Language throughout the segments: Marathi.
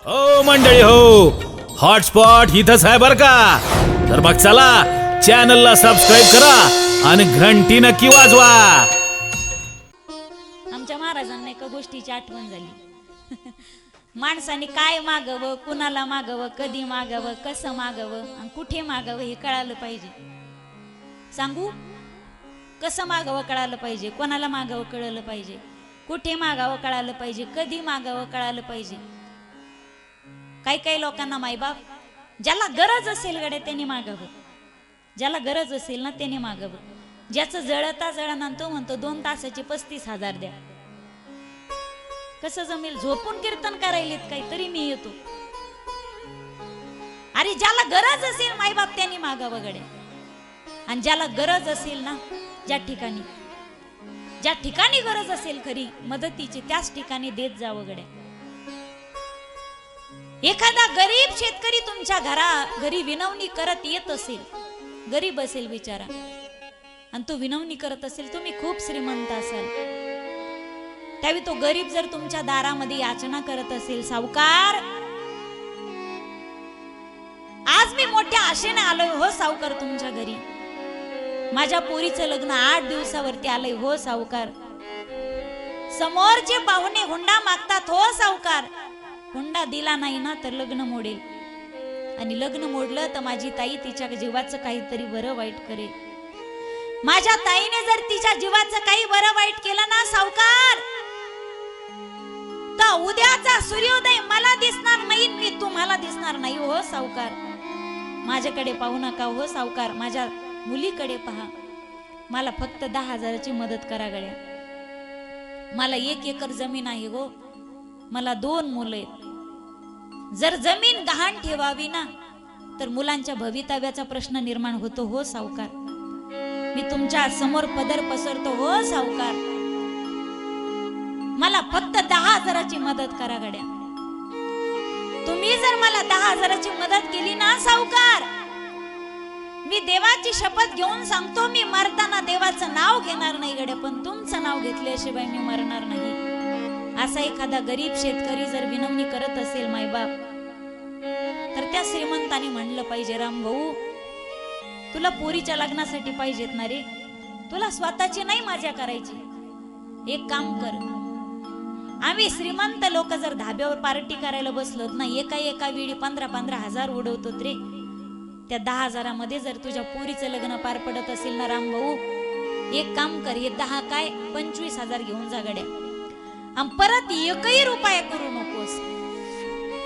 हो मंडळी हो, हॉटस्पॉट इथंच आहे बर का. तर मग चला चॅनलला सबस्क्राईब करा आणि घंटी नक्की वाजवा. आमच्या महाराजांना एका गोष्टीची आठवण झाली. माणसाने काय मागावं, कुणाला मागावं, कधी मागावं, कसं मागावं आणि कुठे मागावं हे कळालं पाहिजे. सांगू, कसं मागावं कळालं पाहिजे, कोणाला मागावं कळलं पाहिजे, कुठे मागावं कळालं पाहिजे, कधी मागावं कळालं पाहिजे. काही काही लोकांना मायबाप ज्याला गरज असेल गड्या त्याने मागावं, ज्याला गरज असेल ना त्याने मागावं. ज्याचं जळता जळणा तो म्हणतो 2 तासाचे 35,000 द्या. कसं जमेल? झोपून कीर्तन करायलेत काहीतरी मी येतो. अरे ज्याला गरज असेल मायबाप त्याने मागावं गड्या. आणि ज्याला गरज असेल ना, ज्या ठिकाणी गरज असेल खरी मदतीची त्याच ठिकाणी देत जावं गड्या. एखादा गरीब शेतकरी तुमच्या घरी विनवणी करत येत असेल, गरीब असेल बिचारा, आणि तो विनवणी करत असेल, तुम्ही खूप श्रीमंत असाल, त्यावेळी तो गरीब जर तुमच्या दारामध्ये याचना करत असेल, सावकार आज मी मोठ्या आशेने आलोय हो सावकार तुमच्या घरी, माझ्या पोरीचं लग्न 8 दिवसावरती आलंय हो सावकार, समोरचे पाहुणे हुंडा मागतात हो सावकार, हुंडा दिला नाही ना तर लग्न मोडेल, आणि लग्न मोडलं तर माझी ताई तिच्या जीवाचं काहीतरी बरं वाईट करेल. माझ्या ताईने जर तिच्या जीवाचं काही बरं वाईट केलं ना सावकार, तर उद्याचा सूर्योदय मला दिसणार नाही, मी तुम्हाला दिसणार नाही हो सावकार. माझ्याकडे पाहू नका हो सावकार, माझ्या मुलीकडे पहा. मला फक्त 10,000ची मदत करा गड्या. मला 1 एकर जमीन आहे हो, मला 2 मुलं आहेत. जर जमीन गहाण ठेवावी ना तर मुलांच्या भवितव्याचा प्रश्न निर्माण होतो हो सावकार. मी तुमच्या समोर पदर पसरतो हो सावकार. मला फक्त 10,000ची मदत करा गड्या. तुम्ही जर मला 10,000ची मदत केली ना सावकार, मी देवाची शपथ घेऊन सांगतो, मी मरताना देवाचं नाव घेणार नाही गड्या, पण तुमचं नाव घेतल्याशिवाय मी मरणार नाही. असा एखादा गरीब शेतकरी जर विनवणी करत असेल मायबाप, तर त्या श्रीमंताने म्हणलं पाहिजे, राम भाऊ तुला पोरीच्या लग्नासाठी पाहिजेत ना रे, तुला स्वतःची नाही मजा करायची. एक काम कर, आम्ही श्रीमंत लोक जर धाब्यावर पार्टी करायला बसलो ना, एका वेळी 15,000 उडवतो रे. त्या 10,000मध्ये जर तुझ्या पोरीचं लग्न पार पडत असेल ना राम भाऊ, एक काम कर, हे 10 काय 25,000 घेऊन जा गड्या, आणि परत 1 रुपया करू नकोस.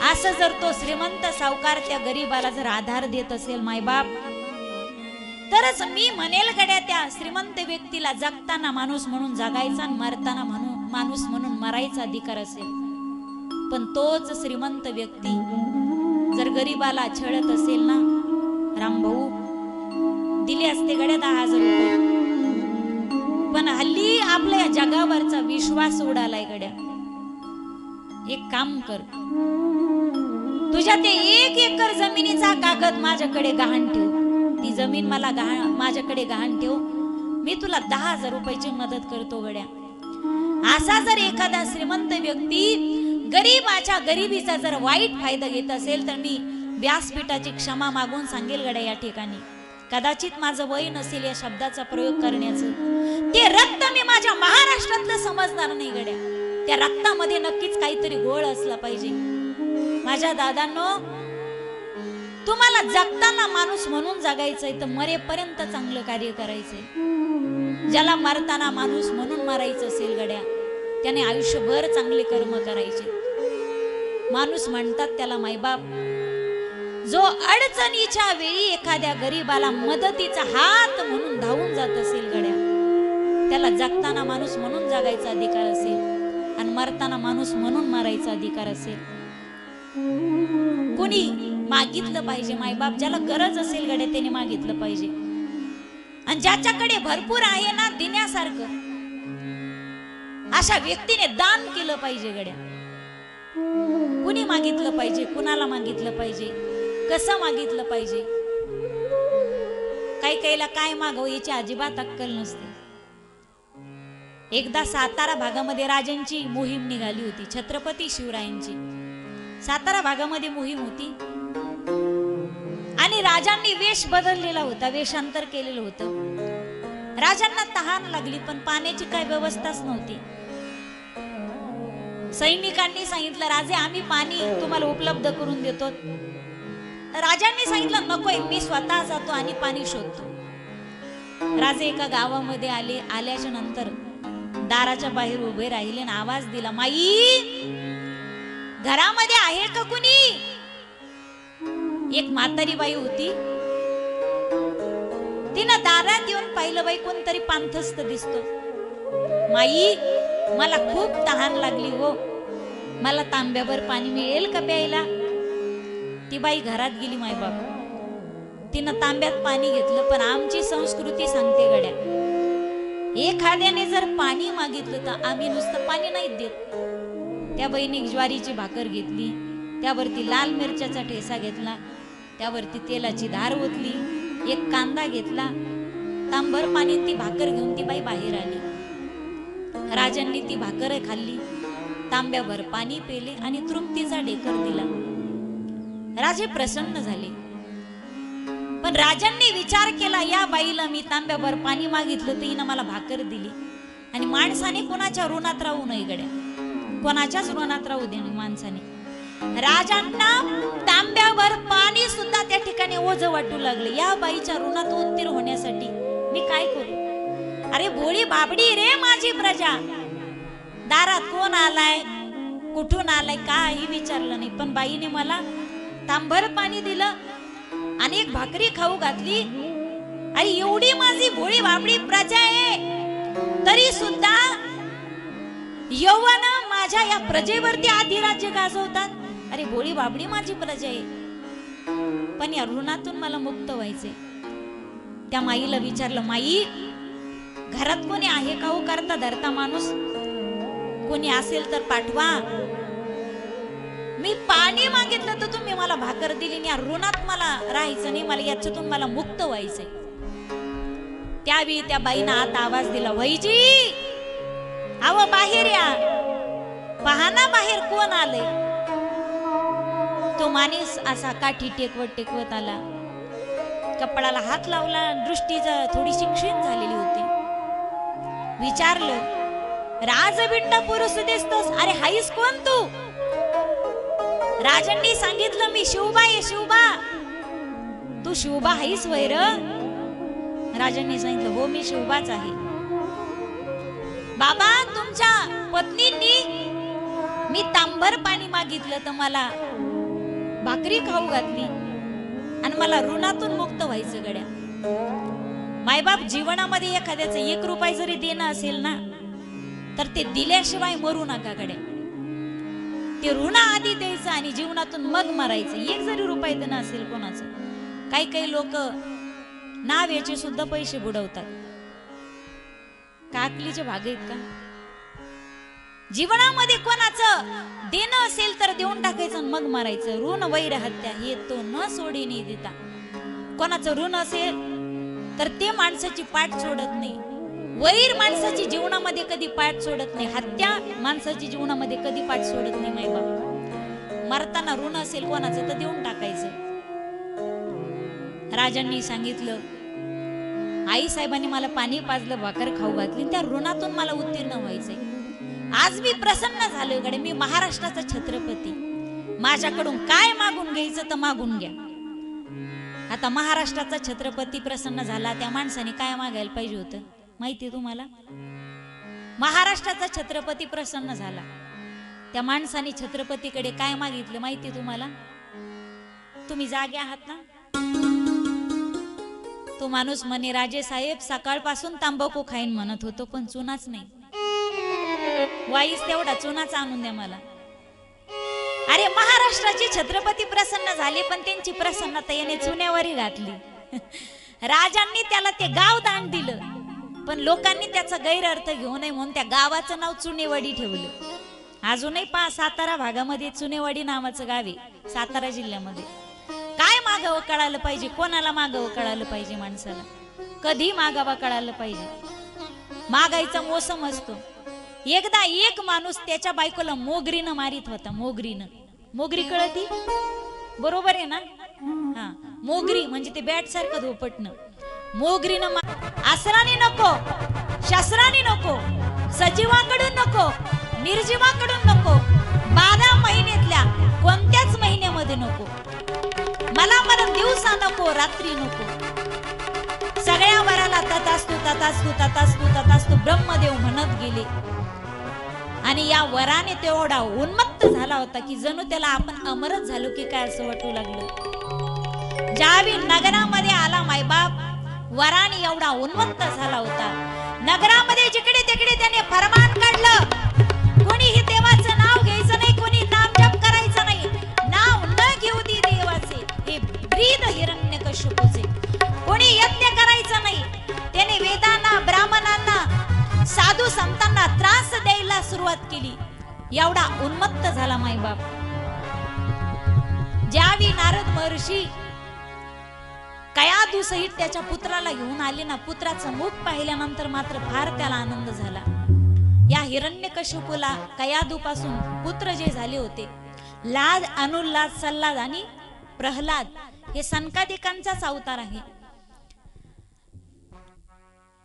असं जर तो श्रीमंत सावकार त्या गरीबाला जर आधार देत असेल मायबाप, तरच मी म्हणेल गड्या त्या श्रीमंत व्यक्तीला जगताना माणूस म्हणून जगायचा आणि मरताना माणूस म्हणून मरायचा अधिकार असेल. पण तोच श्रीमंत व्यक्ती जर गरीबाला छळत असेल ना राम भाऊ, दिले असते गड्या 10,000 रुपये, पण हल्ली आपल्या जगावरचा विश्वास उडालाय गड्या. एक काम कर, तुझ्या ते 1 एकर जमिनीचा कागद माझ्याकडे गहाण ठेव, ती जमीन मला माझ्याकडे गहाण ठेव, मी तुला 10,000 रुपयाची मदत करतो गड्या. असा जर एखादा श्रीमंत व्यक्ती गरीबाच्या गरिबीचा जर वाईट फायदा घेत असेल, तर मी व्यासपीठाची क्षमा मागून सांगेल गड्या या ठिकाणी. कदाचित माझं वय नसेल या शब्दाचा प्रयोग करण्याचं, ते रक्त मी माझ्या महाराष्ट्रातलं समजणार नाही गड्या. त्या रक्तामध्ये नक्कीच काहीतरी गोळ असला पाहिजे. माझ्या दादांनो, तुम्हाला जगताना माणूस म्हणून जगायचंय तर मरेपर्यंत चांगलं कार्य करायचंय. ज्याला मरताना माणूस म्हणून मरायचं असेल गड्या, त्याने आयुष्यभर चांगले कर्म करायचे. माणूस म्हणतात त्याला मायबाप, जो अडचणीच्या वेळी एखाद्या गरीबाला मदतीचा हात म्हणून धावून जात असेल गड्या, त्याला जगताना माणूस म्हणून जगायचा अधिकार असेल आणि मरताना माणूस म्हणून मरायचा अधिकार असेल. कोणी मागितलं पाहिजे मायबाप, ज्याला गरज असेल गड्या त्याने मागितलं पाहिजे. आणि ज्याच्याकडे भरपूर आहे ना देण्यासारखं, अशा व्यक्तीने दान केलं पाहिजे गड्या. कुणी मागितलं पाहिजे, कुणाला मागितलं पाहिजे, कसं मागितलं पाहिजे. काही काहीला काय मागव याची अजिबात अक्कल नसते. एकदा सातारा भागामध्ये राजांची मोहीम निघाली होती, छत्रपती शिवरायांची. सातारा भागामध्ये मोहीम होती आणि राजांनी वेश बदललेला होता, वेशांतर केलेलं होतं. राजांना तहान लागली पण पाण्याची काय व्यवस्थाच नव्हती. सैनिकांनी सांगितलं, राजे आम्ही पाणी तुम्हाला उपलब्ध करून देतो. राजांनी सांगितलं, नकोय, मी स्वतः जातो आणि पाणी शोधतो. राजे एका गावामध्ये आले. आल्याच्या नंतर दाराच्या बाहेर उभे राहिले आणि आवाज दिला, माई घरामध्ये आहे का कुणी? एक म्हातारी बाई होती. तिनं दारात येऊन पाहिलं, बाई कोणतरी पांथस्त दिसतो. माई मला खूप तहान लागली हो, मला तांब्याभर पाणी मिळेल का प्यायला? ती बाई घरात गेली. मायबाप तिनं तांब्यात पाणी घेतलं. पण आमची संस्कृती सांगते गड्या, एखाद्याने जर पाणी मागितलं तर आम्ही नुसतं पाणी नाही देत. त्या बाईने ज्वारीची भाकर घेतली, त्यावरती लाल मिरच्याचा ठेसा घेतला, त्यावरती तेलाची धार ओतली, एक कांदा घेतला, तांबर पाणी ती भाकर घेऊन ती बाई बाहेर आली. राजांनी ती भाकर खाल्ली, तांब्याभर पाणी पेले आणि तृप्तीचा ढेकर दिला. राजे प्रसन्न झाले. पण राजांनी विचार केला, या बाईला मी तांब्याभर पाणी मागितलं तर हिनं मला भाकर दिली, आणि माणसाने कोणाच्या ऋणात राहू नये गड्या, कोणाच्याच ऋणात राहू दे माणसाने. राजांना तांब्याभर पाणी सुद्धा त्या ठिकाणी ओझं वाटू लागले. या बाईच्या ऋणात उत्तीर्ण होण्यासाठी मी काय करू? अरे भोळी बाबडी रे माझी प्रजा, दारात कोण आलाय, कुठून आलाय, काही विचारलं नाही. पण बाईने मला तांभर पाणी दिलं आणि एक भाकरी खाऊ घातली. आई एवढी माझी भोळी बाबडी प्रजा आहे, तरी सुद्धा यौवन माझ्या या प्रजेवरती अधिराज्य गाजवतात. अरे भोळी बाबडी माझी प्रजा आहे, पण या ऋणातून मला मुक्त व्हायचे. त्या माईला विचारलं, माई घरात कोणी आहे का हो करता धरता माणूस? कोणी असेल तर पाठवा. मी पाणी मागितलं तर तुम्ही मला भाकर दिली, या ऋणात मला राहायचं नाही, मला याच्यातून मला मुक्त व्हायचंय. त्यावेळी त्या बाईनं आता आवाज दिला, वैजी आव बाहेर या, पहा ना बाहेर कोण आलंय. तो माणूस असा काठी टेकवत टेकवत आला, कपडाला हात लावला, दृष्टी थोडीशी क्षीण झालेली होती. विचारलं, राजबिंड पुरुष दिसतोस, अरे हाईस कोण तू? राजांनी सांगितलं, मी शिवबा आहे, शिवबा. तू शिवबा हाईस वैर? राजांनी सांगितलं, हो मी शिवबाच आहे. बाबा तुमच्या पत्नींनी मी तांबर पाणी मागितलं तर मला भाकरी खाऊ घातली आणि मला ऋणातून मुक्त व्हायचं गड्या. मायबाप जीवनामध्ये एखाद्याचं 1 रुपया जरी देणं असेल ना, तर ते दिल्याशिवाय मरू नका गड्या. ते ऋण आधी द्यायचं आणि जीवनातून मग मरायचं. 1 जरी रुपये देणं असेल कोणाचं, काही काही लोक नाव याचे सुद्धा पैसे बुडवतात. काकलीचे भाग आहेत का? जीवनामध्ये कोणाचं देणं असेल तर देऊन टाकायचं मग मारायचं. ऋण वैर हत्या हे तो न सोडीने देता. कोणाचं ऋण असेल तर ते माणसाची पाठ सोडत नाही. वैर माणसाची जीवनामध्ये कधी पाठ सोडत नाही. हत्या माणसाची जीवनामध्ये कधी पाठ सोडत नाही. मायबाप मरताना ऋण असेल कोणाचं तर देऊन टाकायचं. राजांनी सांगितलं, आई साहेबांनी मला पाणी पाजलं, भाकर खाऊ घातली, त्या ऋणातून मला उत्तीर्ण व्हायचंय. आज मी प्रसन्न झालोय गडे, मी महाराष्ट्राचा छत्रपती. माझ्याकडून काय मागून घ्यायचं तर मागून घ्या. आता महाराष्ट्राचा छत्रपती प्रसन्न झाला, त्या माणसाने काय मागायला पाहिजे होतं माहिती तुम्हाला? महाराष्ट्राचा छत्रपती प्रसन्न झाला, त्या माणसाने छत्रपतीकडे काय मागितलं माहिती तुम्हाला? तुम्ही जागे आहात ना? तो माणूस म्हणे, राजे साहेब सकाळपासून तांबाखू खाईन म्हणत होतो पण चुनाच नाही. वाईस तेवढा चुनाच आणून द्या मला. अरे महाराष्ट्राचे छत्रपती प्रसन्न झाले, पण त्यांची प्रसन्नता याने चुन्यावरही घातली. राजांनी त्याला ते गाव दान दिलं, पण लोकांनी त्याचा गैरअर्थ घेऊ नये म्हणून त्या गावाचं नाव चुनेवाडी ठेवलं. अजूनही सातारा भागामध्ये चुनेवाडी नावाचं गाव आहे, सातारा जिल्ह्यामध्ये. काय मागावं कळालं पाहिजे, कोणाला मागावं कळालं पाहिजे, माणसाला कधी मागावा कळालं पाहिजे. मागायचा मोसम असतो. एकदा एक माणूस त्याच्या बायकोला मोगरीनं मारित होता. मोगरीनं मोगरी कळती बरोबर आहे ना? हा, मोगरी म्हणजे ते बॅट सारखं धोपटणं. मोगरीनं आसराने नको, शस्त्राने नको, सजीवाकडून नको, निर्जीवाकडून नको, 12 महिन्यातल्या कोणत्याच महिन्यामध्ये नको. मला मरण दिवसा नको, रात्री नको. सगळ्या वराला तथास्तु तथास्तु तथास्तु तथास्तु ब्रह्मदेव म्हणत गेले. आणि या वराने तेवढा उन्मत्त झाला होता की जणू त्याला आपण अमरच झालो की काय असं वाटू लागलं. ज्यावेळी नगरामध्ये आला मायबाप, वराने एवढा उन्मत्त झाला होता. नगरामध्ये जिकडे तिकडे त्याने फरमान काढलं, कोणीही देवाचं नाव घ्यायचं नाही, कोणी नामजप करायचं नाही, नाव न घेऊ दे देवाचे. हे ब्रीद हिरण्यकश्यपूचे. कोणी यज्ञ करायचं नाही. त्याने वेदांना, ब्राह्मणांना, साधू संतांना त्रास द्यायला सुरुवात केली. एवढा उन्मत्त झाला मायबाप. ज्यावेळी नारद महर्षी कयाधू सहित त्याच्या पुत्राला घेऊन आले ना, पुत्राचं मुख पाहिल्यानंतर मात्र फार त्याला आनंद झाला. या हिरण्यकश्यपूला कयाधू पासून पुत्र जे झाले होते, लाद, अनुल्लाद, सल्लाद आणि प्रल्हाद, हे सनकादिकांचाच अवतार आहे.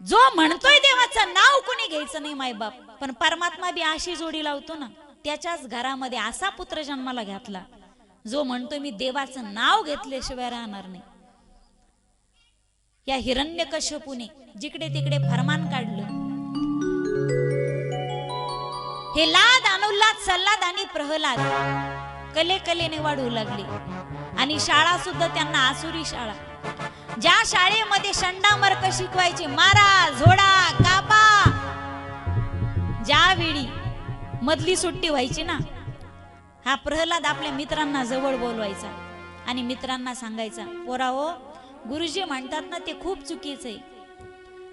जो म्हणतोय देवाचं नाव कोणी घ्यायचं नाही मायबाप, पण परमात्मा बी अशी जोडी लावतो ना. त्याच्याच घरामध्ये असा पुत्र जन्माला घातला जो म्हणतोय मी देवाचं नाव घेतल्याशिवाय राहणार नाही. या हिरण्यकश्यपूने जिकडे तिकडे फरमान काढलं. हे लाद, अनुल्लाद, सल्लाद आणि प्रल्हाद कले कलेने वाढू लागले. आणि शाळा सुद्धा त्यांना आसुरी शाळा. ज्या शाळेमध्ये शंडामर्क शिकवायचे, मारा, झोडा, कापा, ज्यावेळी मधली सुट्टी व्हायची ना, हा प्रल्हाद आपल्या मित्रांना जवळ बोलवायचा आणि मित्रांना सांगायचा, पोराओ, गुरुजी म्हणतात ना ते खूप चुकीचं आहे.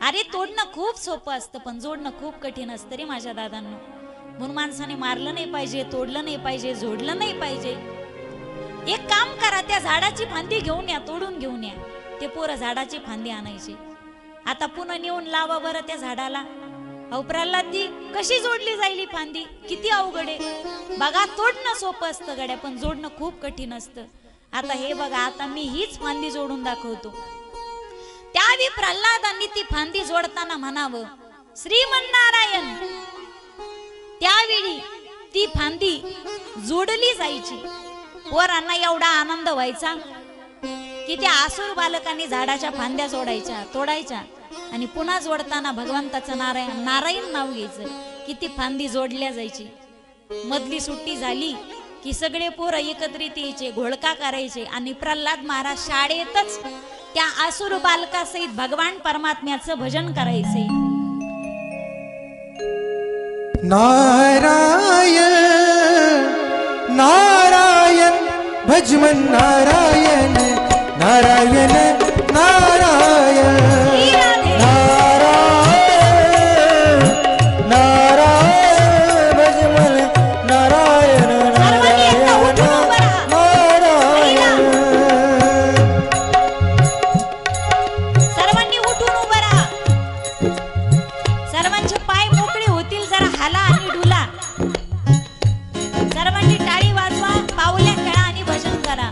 अरे तोडणं खूप सोपं असतं पण जोडणं खूप कठीण असतं रे माझ्या दादांनो. म्हणून माणसाने मारलं नाही पाहिजे, तोडलं नाही पाहिजे, जोडलं नाही पाहिजे. एक काम करा, त्या झाडाची फांदी घेऊन या, तोडून घेऊन या. ते पोरं झाडाची फांदी आणायचे. आता पुन्हा नेऊन लावा बरं त्या झाडाला. अहो प्रल्हाद ती कशी जोडली जाईल फांदी, किती अवघड आहे बघा. तोडणं सोपं असतं गड्या, पण जोडणं खूप कठीण असतं. आता हे बघा, आता मी हीच फांदी जोडून दाखवतो. त्यावेळी प्रल्हादांनी ती फांदी जोडताना म्हणावं, श्रीमन्नारायण. त्यावेळी ती फांदी जोडली जायची. पोरांना एवढा आनंद व्हायचा की त्या आसुर बालकांनी झाडाच्या फांद्या जोडायच्या, तोडायच्या आणि पुन्हा जोडताना भगवंताचं नारायण नारायण नाव घ्यायचं की ती फांदी जोडल्या जायची. मधली सुट्टी झाली की सगळे पोरं एकत्रित यायचे, घोळका करायचे आणि प्रल्हाद महाराज शाळेतच त्या आसुर बालकासहित भगवान परमात्म्याचं भजन करायचे. नारायण नारायण भजमन नारायण नारायण नारायण नारायण नारायण भजमन नारायण नारायण नारायण. सर्वांनी उठून उभं राहा. सर्वांचे पाय मोकळे होतील, जरा हाला आणि डुला. सर्वांनी टाळी वाजवा, पावल्या खेळा आणि भजन करा.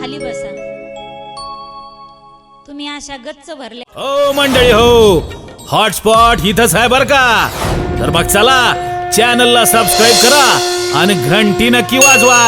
खाली बसा. तुम्ही अशा गच्च भरल्या. हो मंडळी हो, हॉटस्पॉट इथंच आहे बर का. तर मग चला चॅनलला सबस्क्राईब करा आणि घंटी नक्की वाजवा.